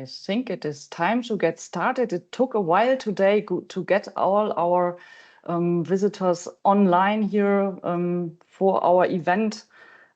I think it is time to get started. It took a while today to get all our visitors online here for our event.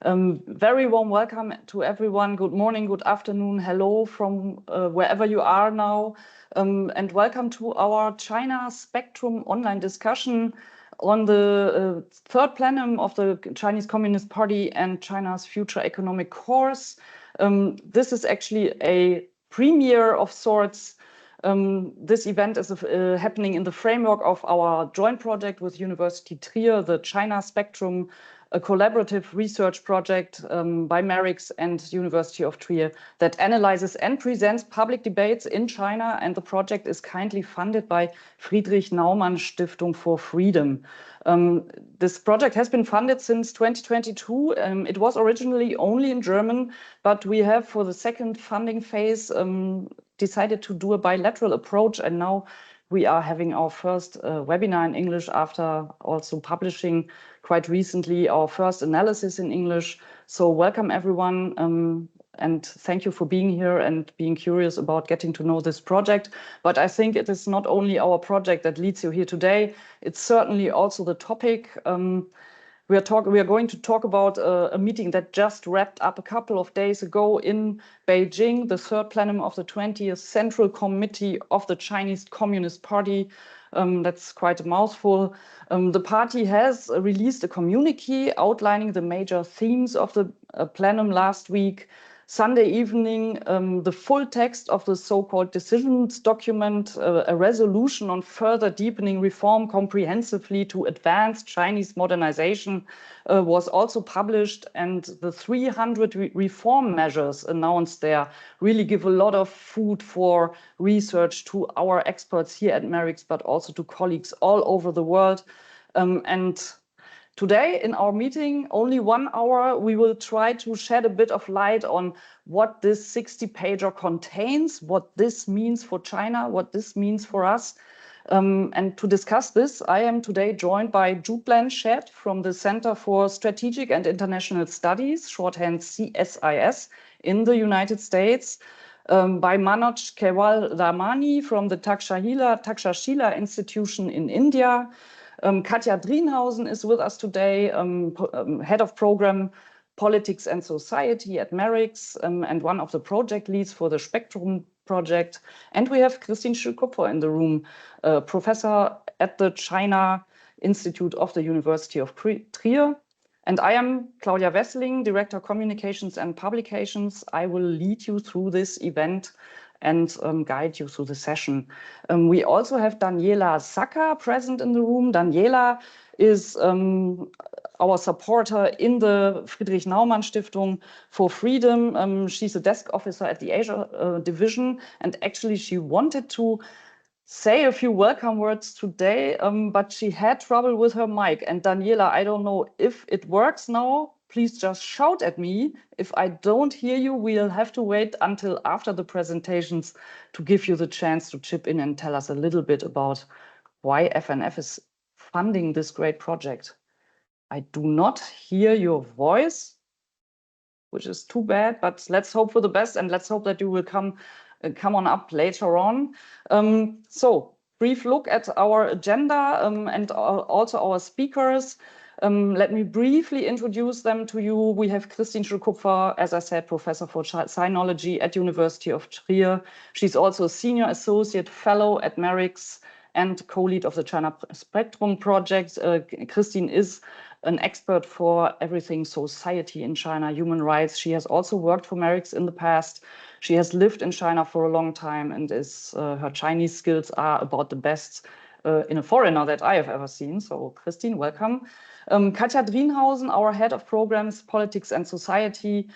Very warm welcome to everyone. Good morning, good afternoon, hello from wherever you are now. And welcome to our China Spektrum Online Discussion on the Third Plenum of the Chinese Communist Party and China's Future Economic Course. This is actually a premiere of sorts. This event is happening in the framework of our joint project with University Trier, the China Spektrum, a collaborative research project by MERICS and University of Trier that analyzes and presents public debates in China, and the project is kindly funded by Friedrich Naumann Stiftung for Freedom. This project has been funded since 2022. It was originally only in German, but we have, for the second funding phase, decided to do a bilateral approach, and now we are having our first webinar in English after also publishing quite recently our first analysis in English. So welcome everyone, and thank you for being here and being curious about getting to know this project. But I think it is not only our project that leads you here today, it's certainly also the topic. We are going to talk about a meeting that just wrapped up a couple of days ago in Beijing, the Third Plenum of the 20th Central Committee of the Chinese Communist Party. That's quite a mouthful. The party has released a communique outlining the major themes of the plenum last week. Sunday evening, the full text of the so-called decisions document, a resolution on further deepening reform comprehensively to advance Chinese modernization, was also published, and the 300 reform measures announced there really give a lot of food for research to our experts here at MERICS, but also to colleagues all over the world. And today in our meeting, only 1 hour, we will try to shed a bit of light on what this 60-pager contains, what this means for China, what this means for us. And to discuss this, I am today joined by Jude Blanchette from the Center for Strategic and International Studies, shorthand CSIS, in the United States, by Manoj Kewalramani from the Takshashila Institution in India. Katja Drinhausen is with us today, head of program Politics and Society at MERICS, and one of the project leads for the Spektrum project. And we have Kristin Shi-Kupfer in the room, professor at the China Institute of the University of Trier. And I am Claudia Wessling, Director Communications and Publications. I will lead you through this event and guide you through the session. We also have Daniela Saka present in the room. Daniela is our supporter in the Friedrich Naumann Stiftung for Freedom. She's a desk officer at the Asia division, and actually she wanted to say a few welcome words today, but she had trouble with her mic. And Daniela, I don't know if it works now. Please just shout at me. If I don't hear you, we'll have to wait until after the presentations to give you the chance to chip in and tell us a little bit about why FNF is funding this great project. I do not hear your voice, which is too bad, but let's hope for the best, and let's hope that you will come on up later on. So, brief look at our agenda and also our speakers. Let me briefly introduce them to you. We have Kristin Shi-Kupfer, as I said, professor for sinology at University of Trier. She's also a senior associate fellow at MERICS and co-lead of the China Spektrum project. Kristin is an expert for everything society in China, human rights. She has also worked for MERICS in the past. She has lived in China for a long time, and her Chinese skills are about the best in a foreigner that I have ever seen. So Kristin, welcome. Katja Drinhausen, our head of programs, Politics and Society,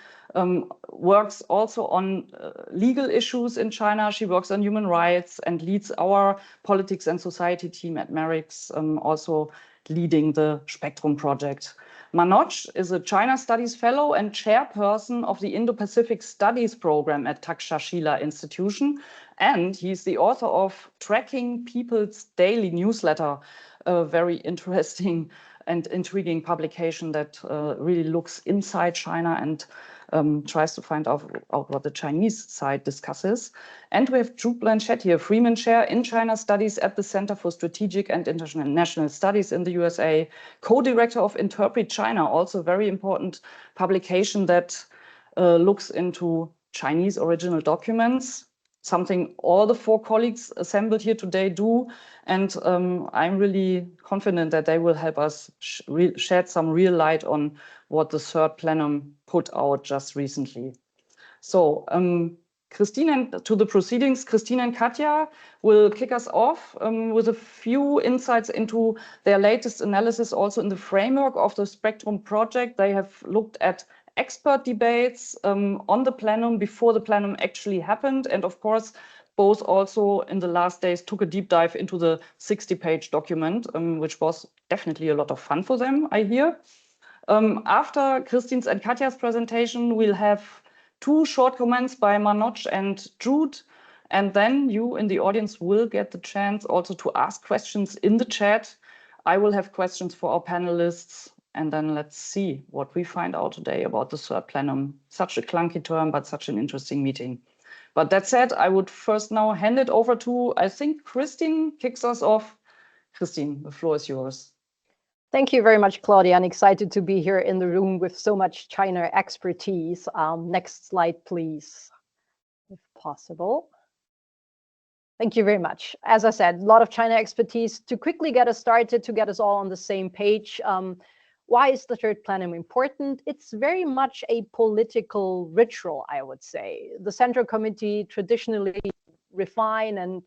works also on legal issues in China. She works on human rights and leads our Politics and Society team at MERICS, also leading the Spektrum project. Manoj is a China Studies Fellow and chairperson of the Indo-Pacific Studies program at Takshashila Institution, and he's the author of Tracking People's Daily Newsletter, a very interesting and intriguing publication that really looks inside China and tries to find out what the Chinese side discusses. And we have Jude Blanchette here, Freeman Chair in China Studies at the Center for Strategic and International Studies in the USA, co-director of Interpret China, also a very important publication that looks into Chinese original documents, something all the 4 colleagues assembled here today do. And I'm really confident that they will help us shed some real light on what the Third Plenum put out just recently. So Kristin, and to the proceedings, Kristin and Katja will kick us off with a few insights into their latest analysis, also in the framework of the Spektrum project. They have looked at expert debates on the plenum before the plenum actually happened. And of course, both also in the last days took a deep dive into the 60-page document, which was definitely a lot of fun for them, I hear. After Kristin's and Katja's presentation, we'll have 2 short comments by Manoj and Jude. And then you in the audience will get the chance also to ask questions in the chat. I will have questions for our panelists. And then let's see what we find out today about the Third Plenum. Such a clunky term, but such an interesting meeting. But that said, I would first now hand it over to, I think Kristin kicks us off. Kristin, the floor is yours. Thank you very much, Claudia. I'm excited to be here in the room with so much China expertise. Next slide, please, if possible. Thank you very much. As I said, a lot of China expertise to quickly get us started, to get us all on the same page. Why is the Third Plenum important? It's very much a political ritual, I would say. The Central Committee traditionally refine and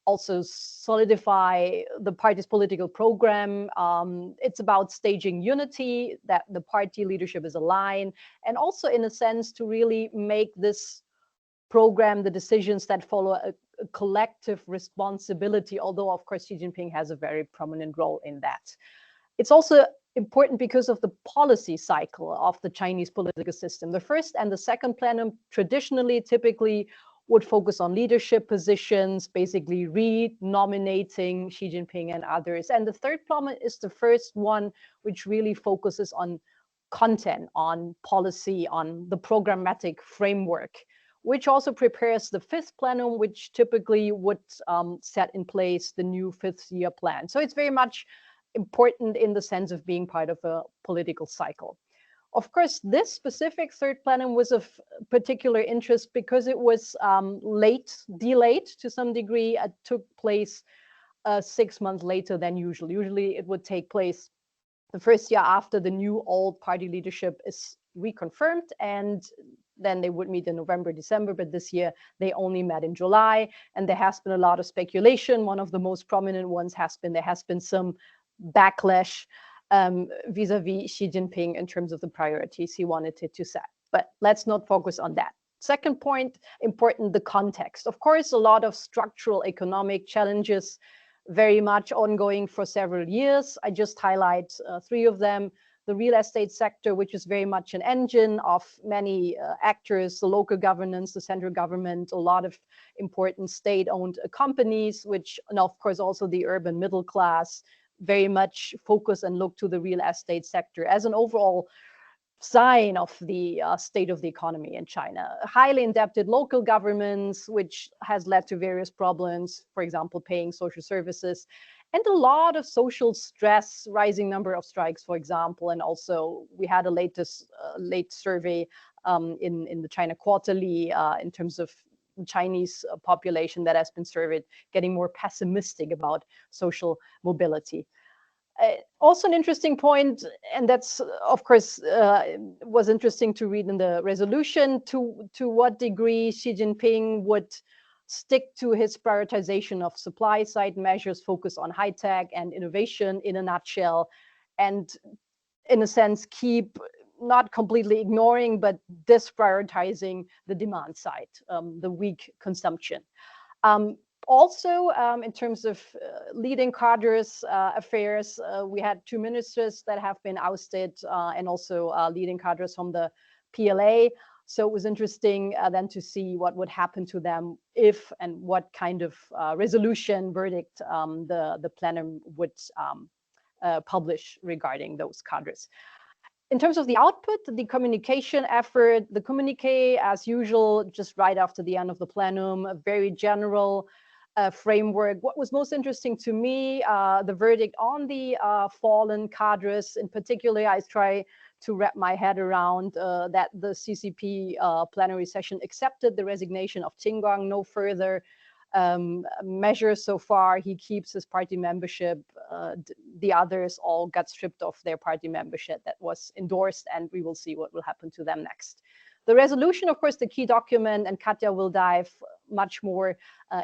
also solidify the party's political program. It's about staging unity, that the party leadership is aligned, and also in a sense to really make this program, the decisions that follow a collective responsibility, although of course Xi Jinping has a very prominent role in that. It's also important because of the policy cycle of the Chinese political system. The first and the second plenum traditionally, typically would focus on leadership positions, basically re-nominating Xi Jinping and others. And the Third Plenum is the first one which really focuses on content, on policy, on the programmatic framework, which also prepares the fifth plenum, which typically would set in place the new fifth-year plan. So it's very much important in the sense of being part of a political cycle. Of course, this specific third plenum was of particular interest because it was delayed to some degree. It took place 6 months later than usual. Usually it would take place the first year after the new old party leadership is reconfirmed, and then they would meet in November, December, but this year they only met in July, and there has been a lot of speculation. One of the most prominent ones has been there has been some backlash vis-a-vis Xi Jinping in terms of the priorities he wanted to set. But let's not focus on that. Second point, important, the context. Of course, a lot of structural economic challenges very much ongoing for several years. I just highlight 3 of them. The real estate sector, which is very much an engine of many actors, the local governance, the central government, a lot of important state-owned companies, which, and of course, also the urban middle class, very much focus and look to the real estate sector as an overall sign of the state of the economy in China. Highly indebted local governments, which has led to various problems, for example, paying social services, and a lot of social stress, rising number of strikes, for example. And also we had a late survey in the China Quarterly in terms of Chinese population that has been surveyed, getting more pessimistic about social mobility. Also an interesting point, and that's of course was interesting to read in the resolution, to what degree Xi Jinping would stick to his prioritization of supply side measures, focus on high tech and innovation in a nutshell, and in a sense keep not completely ignoring but disprioritizing the demand side, the weak consumption. Also, in terms of leading cadres affairs, we had 2 ministers that have been ousted, and also leading cadres from the PLA. So it was interesting then to see what would happen to them if and what kind of resolution verdict the plenum would publish regarding those cadres. In terms of the output, the communication effort, the communique, as usual, just right after the end of the plenum, a very general framework. What was most interesting to me, the verdict on the fallen cadres. In particular, I try to wrap my head around that the CCP plenary session accepted the resignation of Qingguang, no further measures so far. He keeps his party membership. The others all got stripped of their party membership that was endorsed, and we will see what will happen to them next. The resolution, of course, the key document, and Katja will dive much more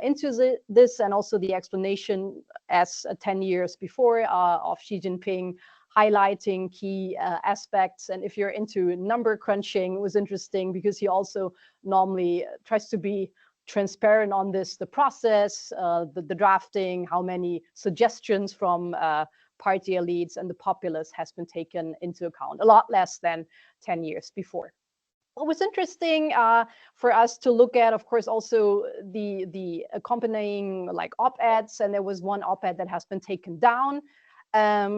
into this, and also the explanation as 10 years before of Xi Jinping highlighting key aspects. And if you're into number crunching, it was interesting because he also normally tries to be transparent on this, the process, the drafting, how many suggestions from party elites and the populace has been taken into account, a lot less than 10 years before. What was interesting for us to look at, of course, also the accompanying like op-eds, and there was one op-ed that has been taken down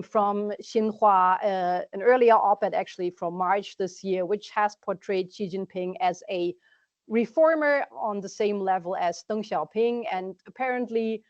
from Xinhua, an earlier op-ed actually from March this year, which has portrayed Xi Jinping as a reformer on the same level as Deng Xiaoping. And apparently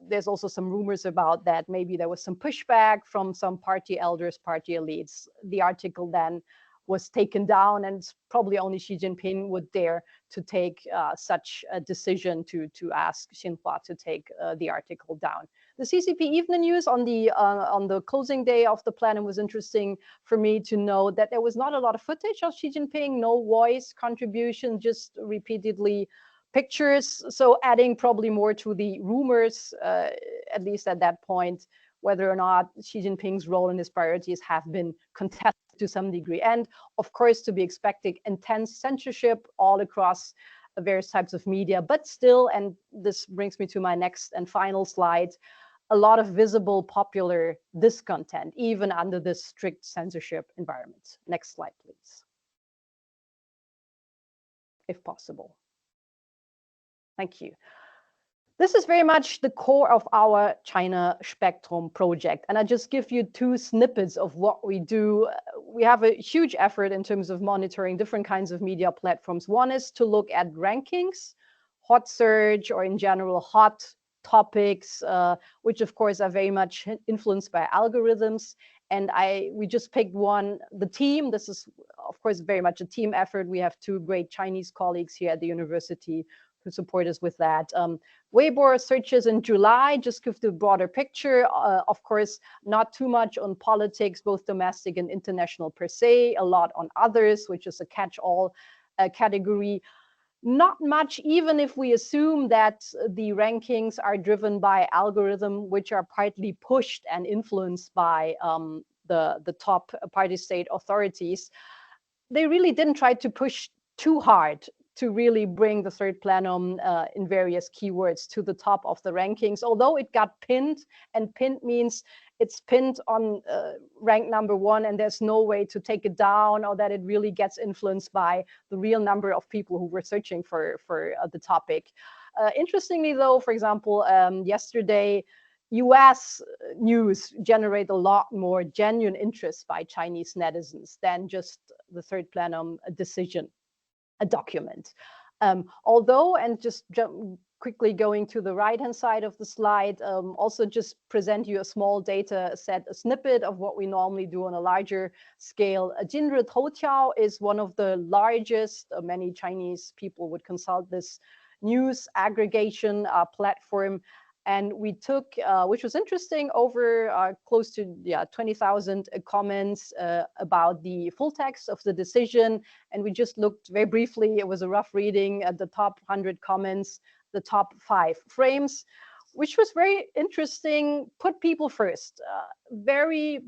there's also some rumors about that maybe there was some pushback from some party elders, party elites. The article then was taken down, and probably only Xi Jinping would dare to take such a decision to ask Xinhua to take the article down. The CCP evening news on the closing day of the plenum was interesting for me to know that there was not a lot of footage of Xi Jinping, no voice contribution, just repeatedly pictures. So adding probably more to the rumors, at least at that point, whether or not Xi Jinping's role and his priorities have been contested to some degree. And of course, to be expected, intense censorship all across various types of media, but still, and this brings me to my next and final slide, a lot of visible popular discontent, even under this strict censorship environment. Next slide, please. If possible. Thank you. This is very much the core of our China Spektrum project. And I just give you two snippets of what we do. We have a huge effort in terms of monitoring different kinds of media platforms. One is to look at rankings, hot search, or in general, hot topics, which of course are very much influenced by algorithms. And we just picked one, the team. This is, of course, very much a team effort. We have two great Chinese colleagues here at the university who support us with that. Weibo searches in July, just give the broader picture. Of course, not too much on politics, both domestic and international per se, a lot on others, which is a catch-all category. Not much, even if we assume that the rankings are driven by algorithm, which are partly pushed and influenced by the top party state authorities. They really didn't try to push too hard to really bring the Third Plenum in various keywords to the top of the rankings, although it got pinned, and pinned means it's pinned on rank number 1, and there's no way to take it down, or that it really gets influenced by the real number of people who were searching for the topic. Interestingly, though, for example, yesterday, US news generate a lot more genuine interest by Chinese netizens than just the Third Plenum decision. A document. Although, and just quickly going to the right-hand side of the slide, also just present you a small data set, a snippet of what we normally do on a larger scale. Jinri Toutiao is one of the largest, many Chinese people would consult this news aggregation platform. And we took, which was interesting, over close to 20,000 comments about the full text of the decision. And we just looked very briefly, it was a rough reading at the top 100 comments, the top 5 frames, which was very interesting, put people first. Very,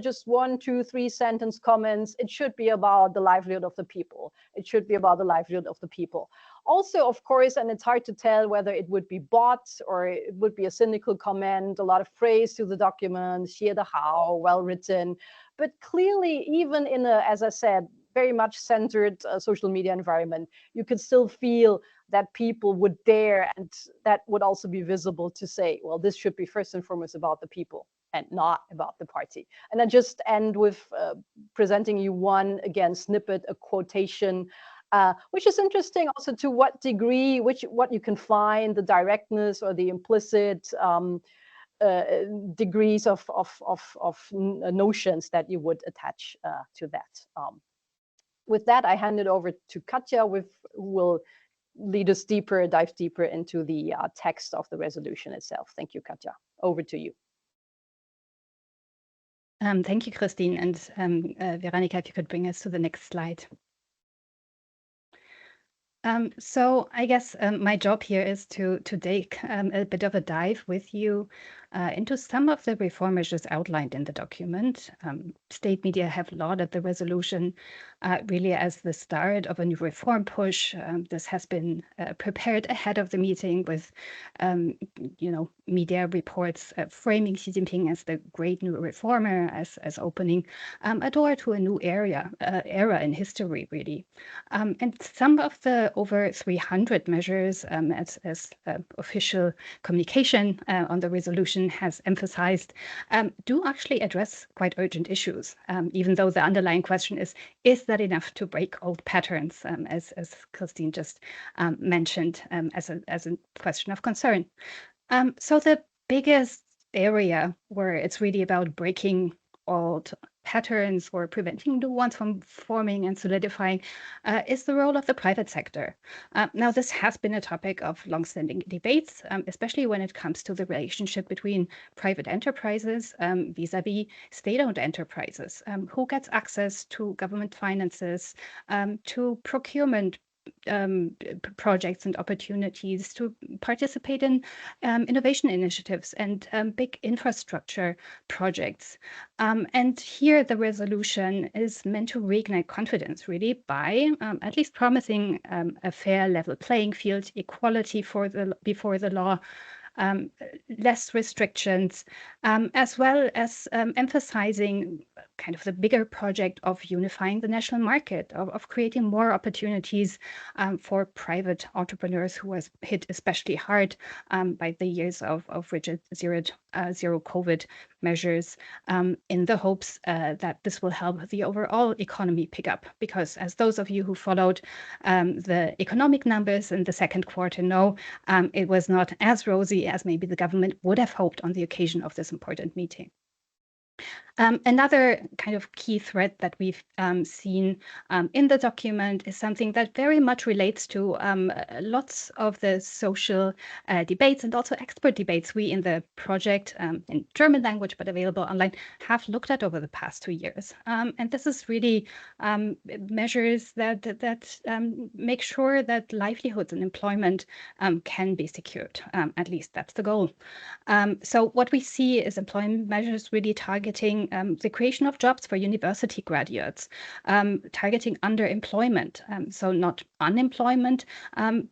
just 1, 2, 3 sentence comments. It should be about the livelihood of the people. It should be about the livelihood of the people. Also, of course, and it's hard to tell whether it would be bots or it would be a cynical comment, a lot of praise to the document, xie de hao, well written. But clearly, even in a, as I said, very much centered social media environment, you could still feel that people would dare, and that would also be visible, to say, well, this should be first and foremost about the people. and not about the party. And I just end with presenting you one, again, snippet, a quotation, which is interesting also to what degree, what you can find, the directness or the implicit degrees of notions that you would attach to that. With that, I hand it over to Katja, who will lead us deeper, dive deeper into the text of the resolution itself. Thank you, Katja. Over to you. Thank you, Kristin. And Veronica, if you could bring us to the next slide. So I guess my job here is to take a bit of a dive with you into some of the reform measures outlined in the document. State media have lauded the resolution really as the start of a new reform push. This has been prepared ahead of the meeting with, media reports framing Xi Jinping as the great new reformer, as opening a door to a new era in history, really. And some of the over 300 measures, as official communication on the resolution has emphasized, do actually address quite urgent issues, even though the underlying question is that enough to break old patterns, as Kristin just mentioned, as a question of concern. So the biggest area where it's really about breaking old patterns or preventing new ones from forming and solidifying is the role of the private sector. Now, this has been a topic of longstanding debates, especially when it comes to the relationship between private enterprises vis-a-vis state-owned enterprises. Who gets access to government finances, to procurement projects and opportunities, to participate in innovation initiatives and big infrastructure projects. And here the resolution is meant to reignite confidence, really, by at least promising a fair level playing field, equality before the law, less restrictions, as well as emphasizing kind of the bigger project of unifying the national market, of creating more opportunities for private entrepreneurs who was hit especially hard by the years of rigid zero COVID measures, in the hopes that this will help the overall economy pick up. Because as those of you who followed the economic numbers in the second quarter know, it was not as rosy as maybe the government would have hoped on the occasion of this important meeting. Another kind of key thread that we've seen in the document is something that very much relates to lots of the social debates and also expert debates we in the project in German language, but available online, have looked at over the past 2 years. And this is really measures that make sure that livelihoods and employment can be secured. At least that's the goal. So what we see is employment measures really targeting the creation of jobs for university graduates, targeting underemployment, so not unemployment,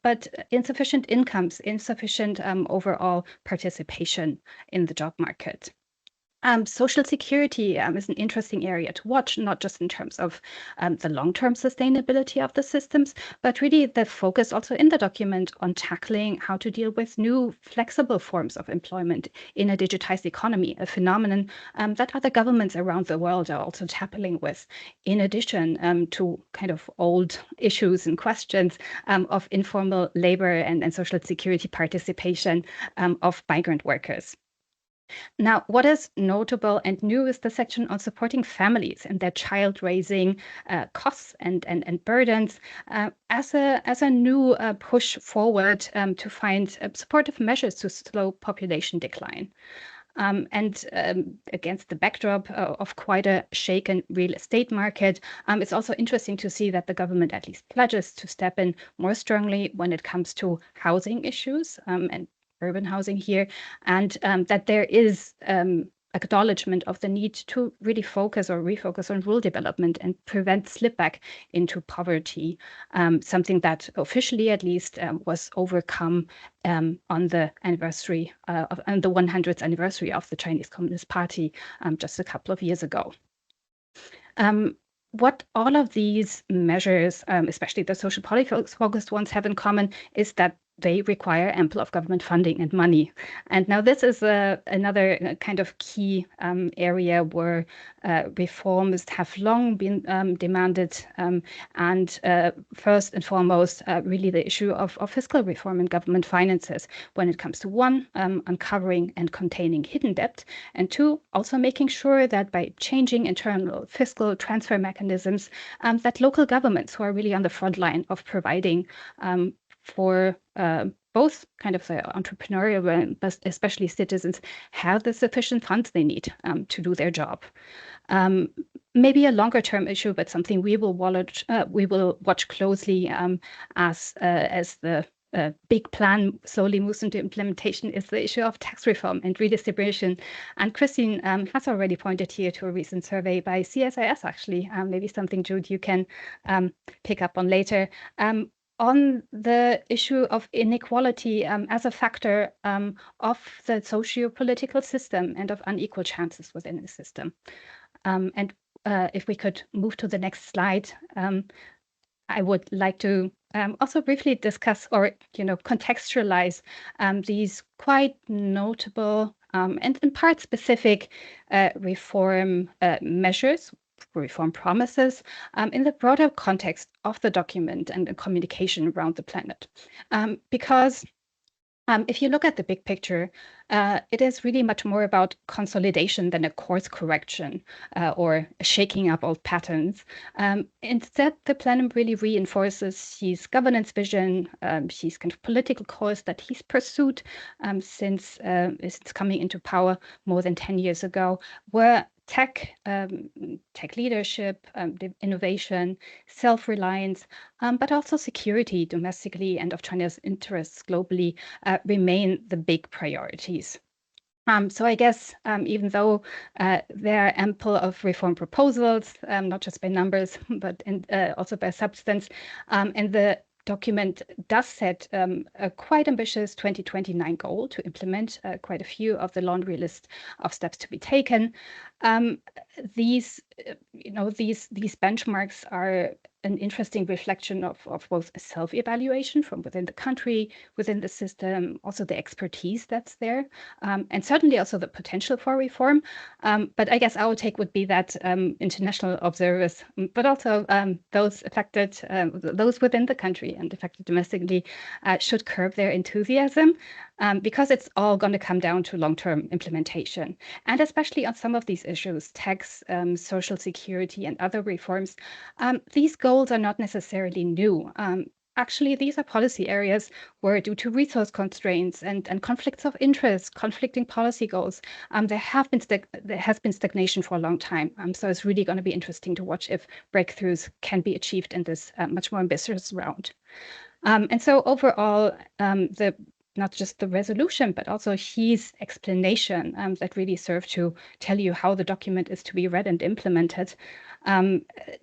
but insufficient incomes, insufficient overall participation in the job market. Social security is an interesting area to watch, not just in terms of the long-term sustainability of the systems, but really the focus also in the document on tackling how to deal with new flexible forms of employment in a digitized economy, a phenomenon that other governments around the world are also tackling with, in addition to kind of old issues and questions of informal labor and social security participation of migrant workers. Now, what is notable and new is the section on supporting families and their child raising costs and burdens as a new push forward to find supportive measures to slow population decline. Against the backdrop of quite a shaken real estate market, it's also interesting to see that the government at least pledges to step in more strongly when it comes to housing issues and urban housing here, and that there is acknowledgement of the need to really refocus on rural development and prevent slip back into poverty, something that officially at least was overcome on the anniversary on the 100th anniversary of the Chinese Communist Party just a couple of years ago. What all of these measures, especially the social policy focused ones, have in common is that they require ample of government funding and money. And now this is another kind of key area where reforms have long been demanded. And first and foremost, really the issue of fiscal reform and government finances when it comes to one, uncovering and containing hidden debt, and two, also making sure that by changing internal fiscal transfer mechanisms, that local governments who are really on the front line of providing for both kind of the entrepreneurial, but especially citizens, have the sufficient funds they need to do their job. Maybe a longer term issue, but something we will watch closely as the big plan slowly moves into implementation is the issue of tax reform and redistribution. And Kristin has already pointed here to a recent survey by CSIS, actually, maybe something, Jude, you can pick up on later, on the issue of inequality as a factor of the socio-political system and of unequal chances within the system. And if we could move to the next slide, I would like to also briefly discuss or contextualize these quite notable and in part specific reform measures, reform promises in the broader context of the document and the communication around the planet. Because if you look at the big picture, it is really much more about consolidation than a course correction or shaking up old patterns. Instead, the plenum really reinforces his governance vision, his kind of political course that he's pursued since coming into power more than 10 years ago, where tech leadership, innovation, self-reliance, but also security domestically and of China's interests globally remain the big priorities. So I guess even though there are ample of reform proposals, not just by numbers, but also by substance, and the document does set a quite ambitious 2029 goal to implement quite a few of the laundry list of steps to be taken. These benchmarks are an interesting reflection of both self-evaluation from within the country, within the system, also the expertise that's there, and certainly also the potential for reform. But I guess our take would be that international observers, but also those affected, those within the country and affected domestically, should curb their enthusiasm because it's all going to come down to long-term implementation. And especially on some of these issues, tax, social security, and other reforms, these goals are not necessarily new. Actually, these are policy areas where, due to resource constraints and conflicts of interest, conflicting policy goals, there has been stagnation for a long time. So it's really going to be interesting to watch if breakthroughs can be achieved in this much more ambitious round. And so overall, not just the resolution, but also his explanation that really serve to tell you how the document is to be read and implemented,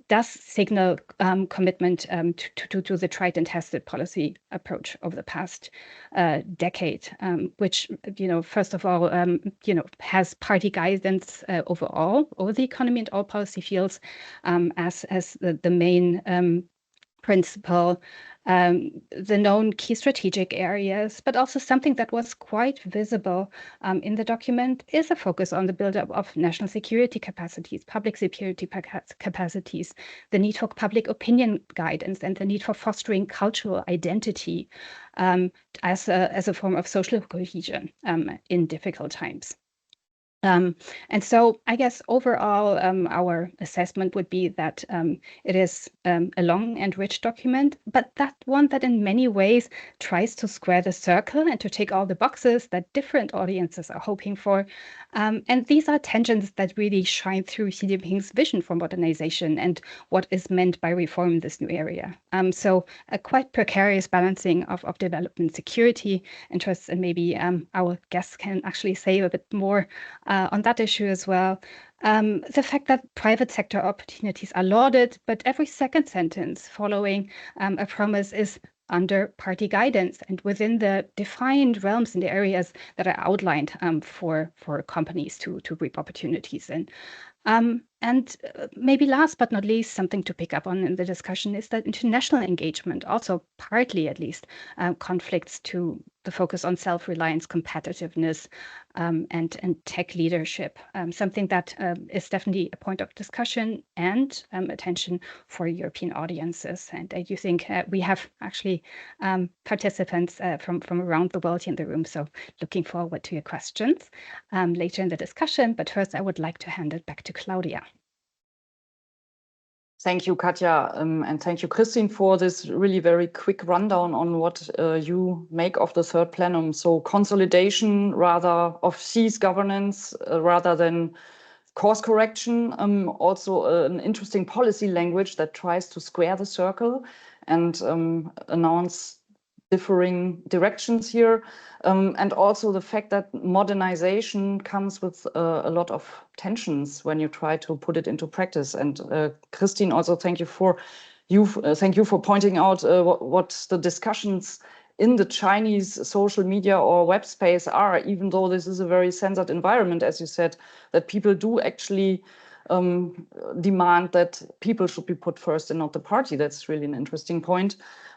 does signal commitment to the tried and tested policy approach over the past decade, which, first of all, has party guidance overall over the economy and all policy fields as the main principle, the known key strategic areas, but also something that was quite visible in the document is a focus on the buildup of national security capacities, public security capacities, the need for public opinion guidance, and the need for fostering cultural identity as a form of social cohesion in difficult times. And so I guess overall, our assessment would be that it is a long and rich document, but that one that in many ways tries to square the circle and to tick all the boxes that different audiences are hoping for. And these are tensions that really shine through Xi Jinping's vision for modernization and what is meant by reform in this new area. So a quite precarious balancing of development security interests, and maybe our guests can actually say a bit more on that issue as well. The fact that private sector opportunities are lauded, but every second sentence following a promise is under party guidance and within the defined realms in the areas that are outlined for companies to reap opportunities in. And maybe last but not least, something to pick up on in the discussion is that international engagement, also partly at least, conflicts to the focus on self-reliance, competitiveness, and tech leadership, something that is definitely a point of discussion and attention for European audiences. And I do think we have actually participants from around the world in the room, so looking forward to your questions later in the discussion. But first, I would like to hand it back to Claudia. Thank you, Katja, and thank you, Kristin, for this really very quick rundown on what you make of the Third Plenum. So consolidation rather of seized governance rather than course correction. Also an interesting policy language that tries to square the circle and announce differing directions here. And also the fact that modernization comes with a lot of tensions when you try to put it into practice. And Kristin, also thank you for pointing out what the discussions in the Chinese social media or web space are, even though this is a very censored environment, as you said, that people do actually demand that people should be put first and not the party. That's really an interesting point.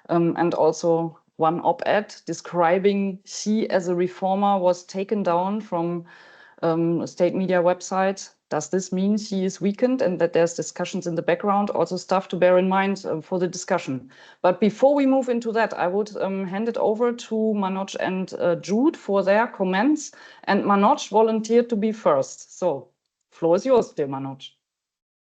And also one op-ed describing Xi as a reformer was taken down from a state media website. Does this mean Xi is weakened and that there's discussions in the background? Also stuff to bear in mind for the discussion. But before we move into that, I would hand it over to Manoj and Jude for their comments. And Manoj volunteered to be first. So floor is yours, dear Manoj.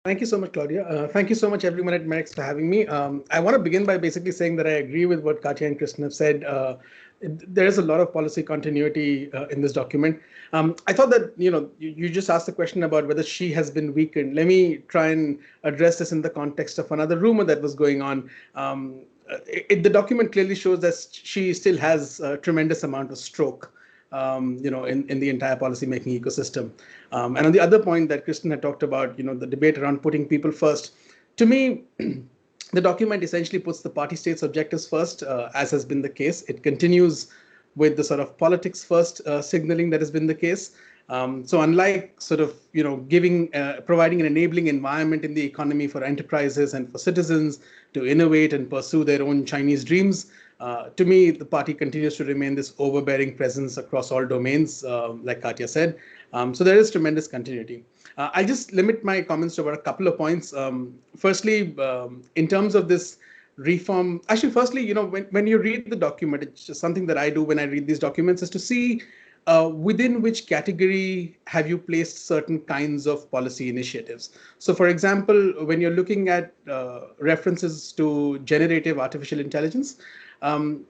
Thank you so much, Claudia. Thank you so much, everyone at MERICS, for having me. I want to begin by basically saying that I agree with what Katja and Kristin have said. There is a lot of policy continuity in this document. I thought that, you just asked the question about whether Xi has been weakened. Let me try and address this in the context of another rumor that was going on. The document clearly shows that Xi still has a tremendous amount of stroke. In the entire policy-making ecosystem. And on the other point that Kristin had talked about, the debate around putting people first, to me, the document essentially puts the party state's objectives first, as has been the case. It continues with the sort of politics first signaling that has been the case. So unlike sort of, providing an enabling environment in the economy for enterprises and for citizens to innovate and pursue their own Chinese dreams, to me, the party continues to remain this overbearing presence across all domains, like Katja said. So there is tremendous continuity. I'll just limit my comments to about a couple of points. Firstly, in terms of this reform, actually, firstly, when you read the document, it's just something that I do when I read these documents is to see within which category have you placed certain kinds of policy initiatives. So, for example, when you're looking at references to generative artificial intelligence,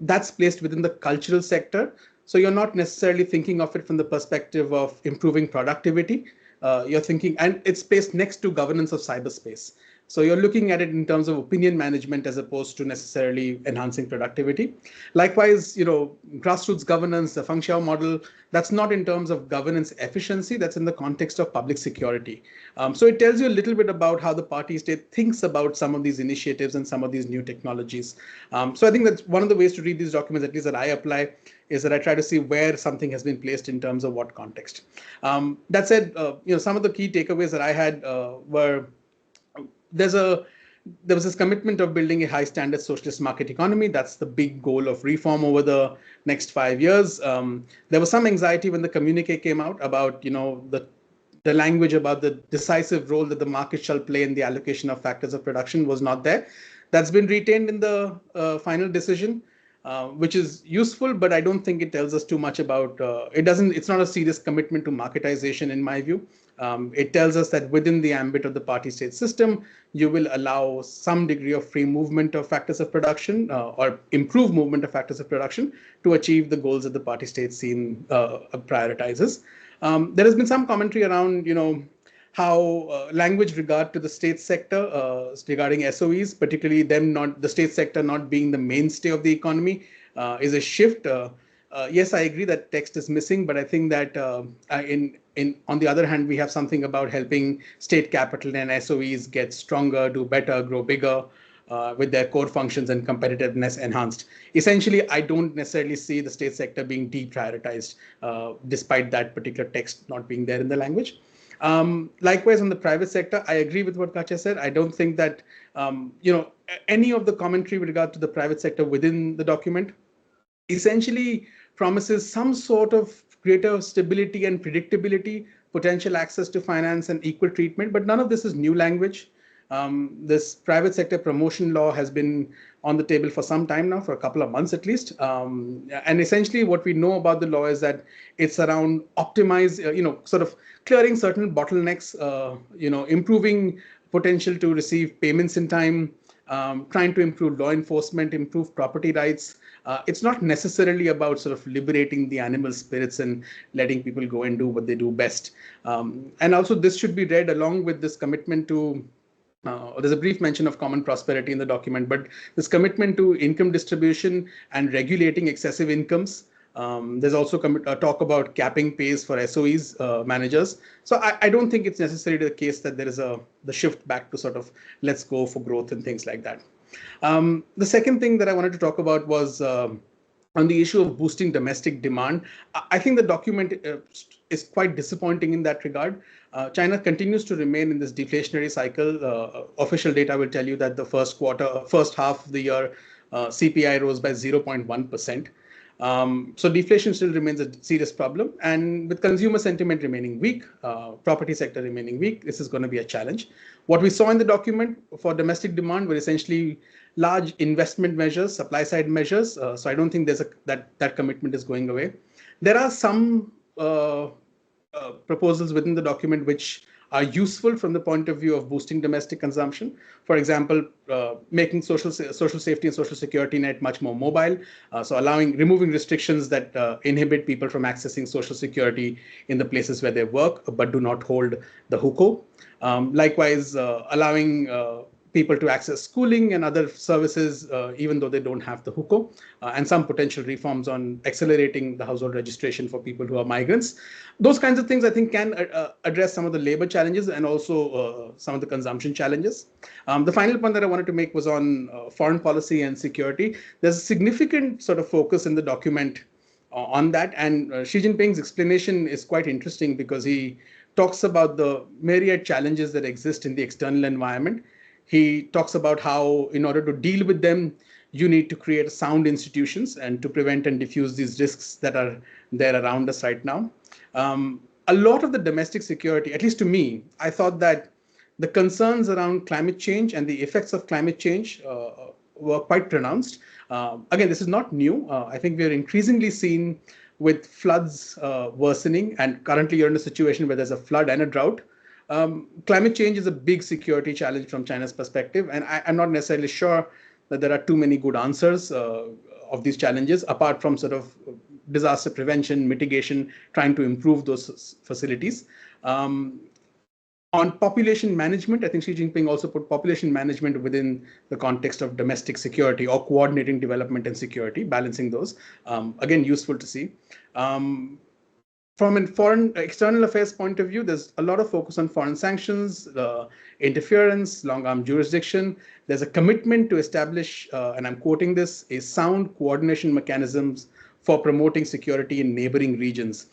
that's placed within the cultural sector. So you're not necessarily thinking of it from the perspective of improving productivity. You're thinking, and it's placed next to governance of cyberspace. So you're looking at it in terms of opinion management as opposed to necessarily enhancing productivity. Likewise, grassroots governance, the Feng Xiao model, that's not in terms of governance efficiency, that's in the context of public security. So it tells you a little bit about how the party state thinks about some of these initiatives and some of these new technologies. So I think that's one of the ways to read these documents, at least that I apply, is that I try to see where something has been placed in terms of what context. That said, some of the key takeaways that I had were, there was this commitment of building a high standard socialist market economy. That's the big goal of reform over the next 5 years. There was some anxiety when the communique came out about, the language about the decisive role that the market shall play in the allocation of factors of production was not there. That's been retained in the final decision, which is useful, but I don't think it tells us too much about, it's not a serious commitment to marketization in my view. It tells us that within the ambit of the party state system, you will allow some degree of free movement of factors of production or improve movement of factors of production to achieve the goals that the party state scene prioritizes. There has been some commentary around, how language regard to the state sector regarding SOEs, particularly the state sector not being the mainstay of the economy, is a shift. Yes, I agree that text is missing, but I think that on the other hand, we have something about helping state capital and SOEs get stronger, do better, grow bigger with their core functions and competitiveness enhanced. Essentially, I don't necessarily see the state sector being deprioritized, despite that particular text not being there in the language. Likewise, on the private sector, I agree with what Katja said. I don't think that any of the commentary with regard to the private sector within the document essentially promises some sort of greater stability and predictability, potential access to finance and equal treatment, but none of this is new language. This private sector promotion law has been on the table for some time now, for a couple of months at least. And essentially what we know about the law is that it's around sort of clearing certain bottlenecks, improving potential to receive payments in time, trying to improve law enforcement, improve property rights. It's not necessarily about sort of liberating the animal spirits and letting people go and do what they do best. And also this should be read along with this commitment to there's a brief mention of common prosperity in the document, but this commitment to income distribution and regulating excessive incomes. There's also talk about capping pays for SOEs, managers. So I don't think it's necessarily the case that there is the shift back to sort of let's go for growth and things like that. The second thing that I wanted to talk about was on the issue of boosting domestic demand. I think the document is quite disappointing in that regard. China continues to remain in this deflationary cycle. Official data will tell you that the first half of the year, CPI rose by 0.1%. So deflation still remains a serious problem. And with consumer sentiment remaining weak, property sector remaining weak, this is going to be a challenge. What we saw in the document for domestic demand were essentially large investment measures, supply side measures. So I don't think there's that commitment is going away. There are some proposals within the document which are useful from the point of view of boosting domestic consumption. For example, making social safety and social security net much more mobile. So removing restrictions that inhibit people from accessing social security in the places where they work, but do not hold the hukou. Likewise, allowing people to access schooling and other services, even though they don't have the hukou, and some potential reforms on accelerating the household registration for people who are migrants. Those kinds of things, I think, can address some of the labor challenges and also some of the consumption challenges. The final point that I wanted to make was on foreign policy and security. There's a significant sort of focus in the document on that, and Xi Jinping's explanation is quite interesting because he talks about the myriad challenges that exist in the external environment. He talks about how, in order to deal with them, you need to create sound institutions and to prevent and diffuse these risks that are there around us right now. A lot of the domestic security, at least to me, I thought that the concerns around climate change and the effects of climate change were quite pronounced. Again, this is not new. I think we're increasingly seeing with floods worsening, and currently you're in a situation where there's a flood and a drought. Climate change is a big security challenge from China's perspective, and I'm not necessarily sure that there are too many good answers of these challenges, apart from sort of disaster prevention, mitigation, trying to improve those facilities. On population management, I think Xi Jinping also put population management within the context of domestic security or coordinating development and security, balancing those. Again, useful to see. From a foreign external affairs point of view, there's a lot of focus on foreign sanctions, interference, long-arm jurisdiction. There's a commitment to establish, and I'm quoting this, a sound coordination mechanisms for promoting security in neighboring regions.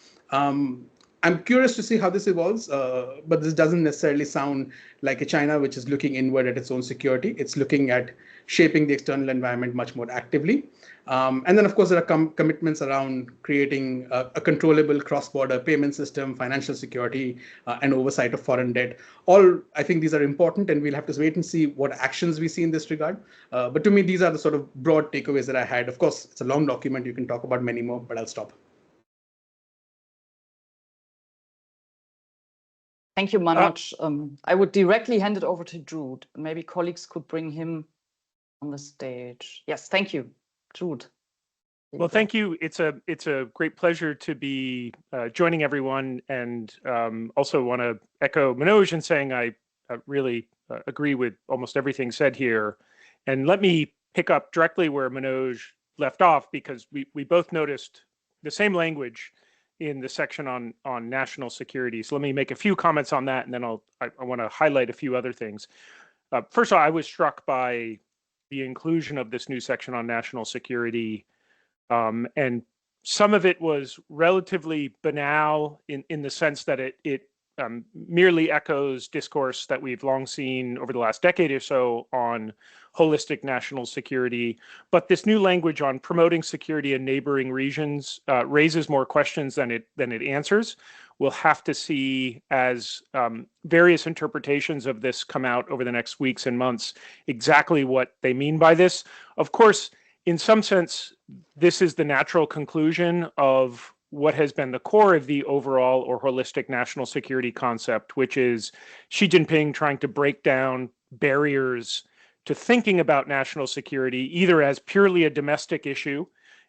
I'm curious to see how this evolves, but this doesn't necessarily sound like a China which is looking inward at its own security. It's looking at shaping the external environment much more actively. And then, of course, there are commitments around creating a controllable cross-border payment system, financial security, and oversight of foreign debt. All, I think these are important, and we'll have to wait and see what actions we see in this regard. But to me, these are the sort of broad takeaways that I had. Of course, it's a long document. You can talk about many more, but I'll stop. Thank you, Manoj. I would directly hand it over to Jude. Maybe colleagues could bring him on the stage. Yes, thank you, Jude. Well, thank you. It's a great pleasure to be joining everyone, and also want to echo Manoj in saying I really agree with almost everything said here. And let me pick up directly where Manoj left off, because we both noticed the same language in the section on national security. So let me make a few comments on that, and then I want to highlight a few other things. First of all, I was struck by the inclusion of this new section on national security, and some of it was relatively banal in the sense that it merely echoes discourse that we've long seen over the last decade or so on holistic national security. But this new language on promoting security in neighboring regions raises more questions than it answers. We'll have to see, as various interpretations of this come out over the next weeks and months, exactly what they mean by this. Of course, in some sense, this is the natural conclusion of what has been the core of the overall or holistic national security concept, which is Xi Jinping trying to break down barriers to thinking about national security, either as purely a domestic issue,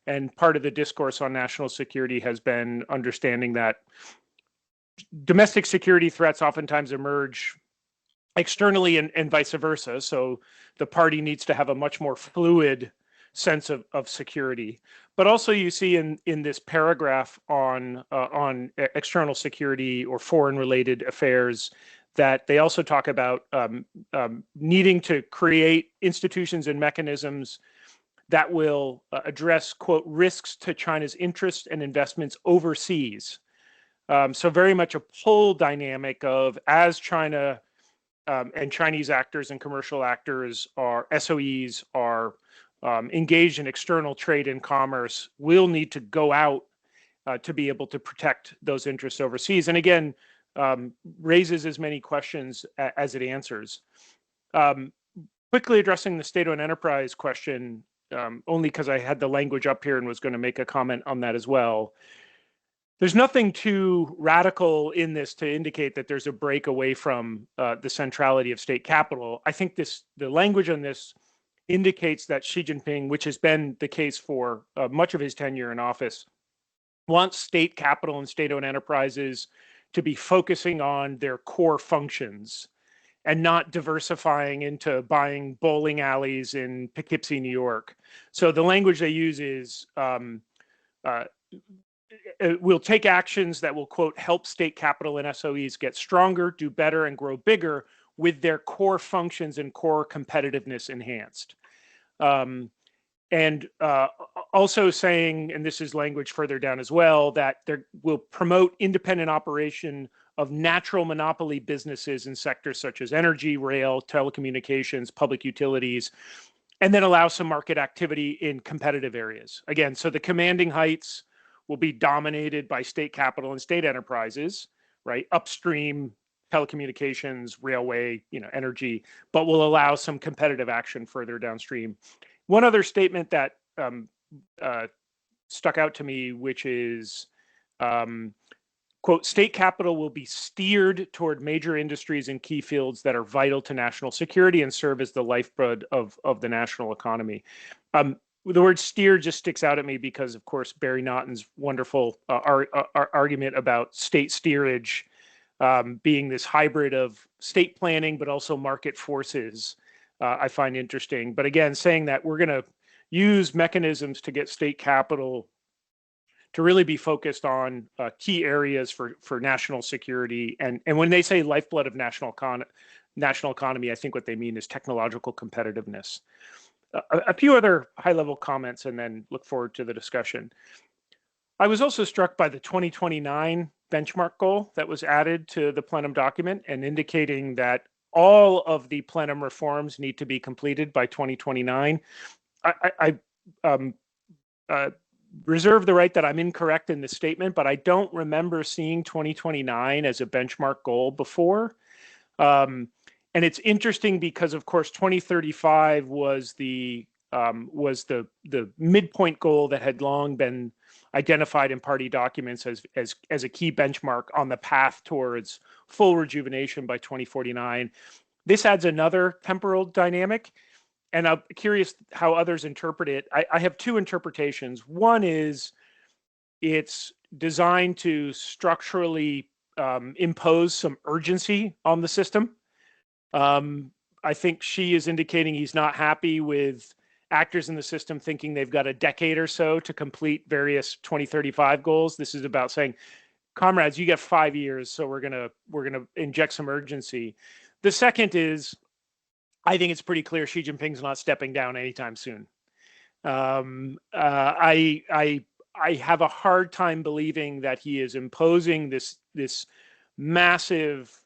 and part of the discourse on national security has been understanding that domestic security threats oftentimes emerge externally and vice versa. So the party needs to have a much more fluid sense of security. But also you see in this paragraph on external security or foreign related affairs that they also talk about needing to create institutions and mechanisms that will address, quote, risks to China's interests and investments overseas. So very much a pull dynamic of, as China and Chinese actors and commercial actors SOEs are engaged in external trade and commerce, will need to go out to be able to protect those interests overseas. And again, raises as many questions as it answers. Quickly addressing the state-owned enterprise question, only because I had the language up here and was going to make a comment on that as well. There's nothing too radical in this to indicate that there's a break away from the centrality of state capital. I think the language on this indicates that Xi Jinping, which has been the case for much of his tenure in office, wants state capital and state-owned enterprises to be focusing on their core functions and not diversifying into buying bowling alleys in Poughkeepsie, New York. So the language they use is, we'll take actions that will, quote, help state capital and SOEs get stronger, do better, and grow bigger with their core functions and core competitiveness enhanced. And also saying, and this is language further down as well, that they will promote independent operation of natural monopoly businesses in sectors such as energy, rail, telecommunications, public utilities, and then allow some market activity in competitive areas. Again, so the commanding heights will be dominated by state capital and state enterprises, right? Upstream, telecommunications, railway, energy, but will allow some competitive action further downstream. One other statement that stuck out to me, which is, quote, state capital will be steered toward major industries and key fields that are vital to national security and serve as the lifeblood of the national economy. The word steer just sticks out at me because, of course, Barry Naughton's wonderful argument about state steerage being this hybrid of state planning, but also market forces, I find interesting. But again, saying that we're going to use mechanisms to get state capital to really be focused on key areas for national security. And when they say lifeblood of national economy, I think what they mean is technological competitiveness. A few other high-level comments and then look forward to the discussion. I was also struck by the 2029 benchmark goal that was added to the plenum document and indicating that all of the plenum reforms need to be completed by 2029. I reserve the right that I'm incorrect in this statement, but I don't remember seeing 2029 as a benchmark goal before. And it's interesting because, of course, 2035 was the midpoint goal that had long been identified in party documents as a key benchmark on the path towards full rejuvenation by 2049. This adds another temporal dynamic, and I'm curious how others interpret it. I have two interpretations. One is it's designed to structurally impose some urgency on the system. I think Xi is indicating he's not happy with actors in the system thinking they've got a decade or so to complete various 2035 goals. This is about saying, comrades, you get 5 years, so we're gonna inject some urgency. The second is, I think it's pretty clear Xi Jinping's not stepping down anytime soon. I have a hard time believing that he is imposing this massive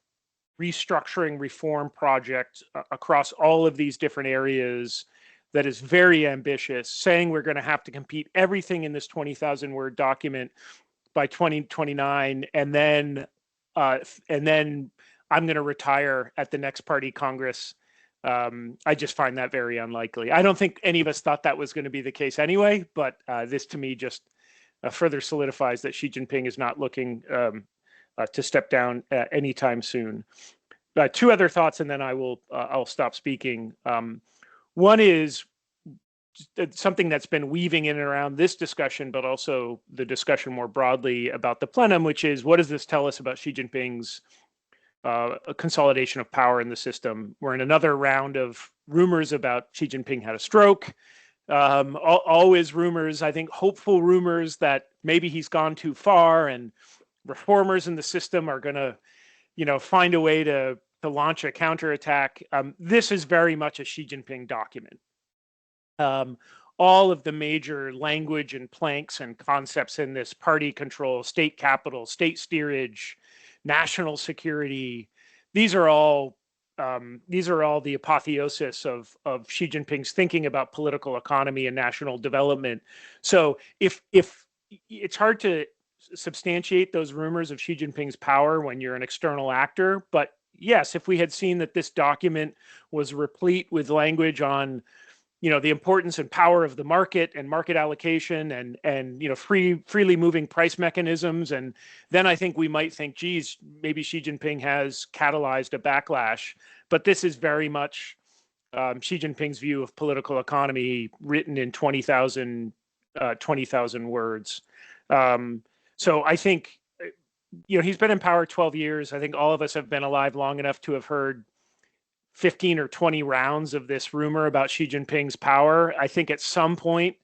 restructuring reform project across all of these different areas that is very ambitious, saying we're going to have to compete everything in this 20,000 word document by 2029, and then I'm going to retire at the next party Congress. I just find that very unlikely. I don't think any of us thought that was going to be the case anyway, but this to me just further solidifies that Xi Jinping is not looking to step down anytime soon. Two other thoughts, and then I'll stop speaking. One is something that's been weaving in and around this discussion, but also the discussion more broadly about the plenum, which is, what does this tell us about Xi Jinping's consolidation of power in the system? We're in another round of rumors about Xi Jinping had a stroke. Always rumors, I think hopeful rumors that maybe he's gone too far and reformers in the system are going to, find a way to launch a counterattack. This is very much a Xi Jinping document. All of the major language and planks and concepts in this: party control, state capital, state steerage, national security, these are all the apotheosis of Xi Jinping's thinking about political economy and national development. So if it's hard to substantiate those rumors of Xi Jinping's power when you're an external actor, but yes, if we had seen that this document was replete with language on the importance and power of the market and market allocation and freely moving price mechanisms, and then I think we might think, geez, maybe Xi Jinping has catalyzed a backlash. But this is very much Xi Jinping's view of political economy written in 20,000 words. So I think he's been in power 12 years. I think all of us have been alive long enough to have heard 15 or 20 rounds of this rumor about Xi Jinping's power. I think at some point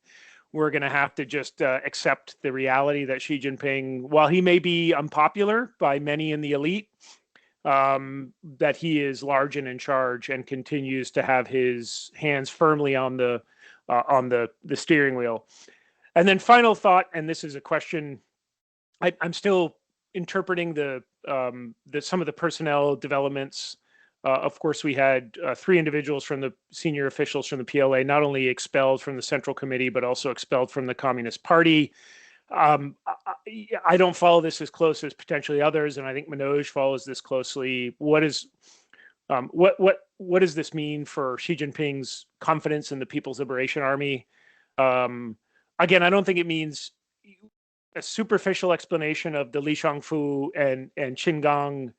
we're going to have to just accept the reality that Xi Jinping, while he may be unpopular by many in the elite, that he is large and in charge and continues to have his hands firmly on the steering wheel. And then final thought, and this is a question I'm still interpreting some of the personnel developments. Of course, we had 3 individuals from the senior officials from the PLA, not only expelled from the Central Committee, but also expelled from the Communist Party. I don't follow this as close as potentially others, and I think Manoj follows this closely. What does this mean for Xi Jinping's confidence in the People's Liberation Army? Again, I don't think it means a superficial explanation of the Li Shangfu and Qingang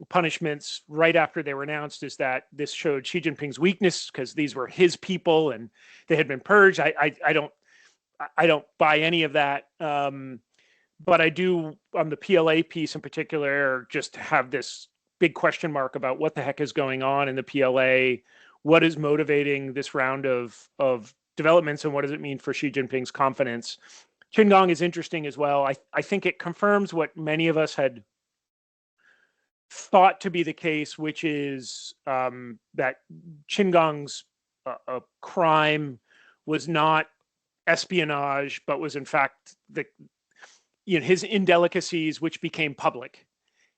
punishments right after they were announced is that this showed Xi Jinping's weakness because these were his people and they had been purged. I don't buy any of that. But I do, on the PLA piece in particular, just have this big question mark about what the heck is going on in the PLA. What is motivating this round of developments, and what does it mean for Xi Jinping's confidence? Qingang is interesting as well. I think it confirms what many of us had thought to be the case, which is that Qingang's crime was not espionage, but was in fact his indelicacies, which became public.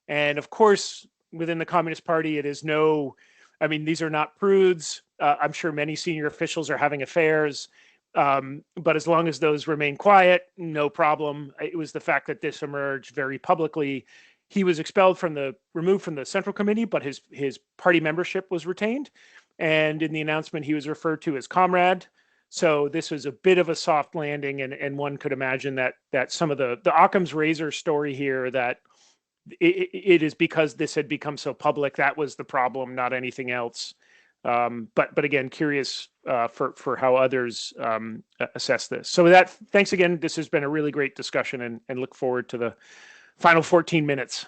And of course, within the Communist Party, it is these are not prudes. I'm sure many senior officials are having affairs, but as long as those remain quiet, no problem. It was the fact that this emerged very publicly. He was removed from the Central Committee, but his party membership was retained. And in the announcement, he was referred to as comrade. So this was a bit of a soft landing, and one could imagine that some of the Occam's razor story here, that it is because this had become so public, that was the problem, not anything else. But again, curious for how others assess this. So with that, thanks again. This has been a really great discussion, and look forward to the final 14 minutes.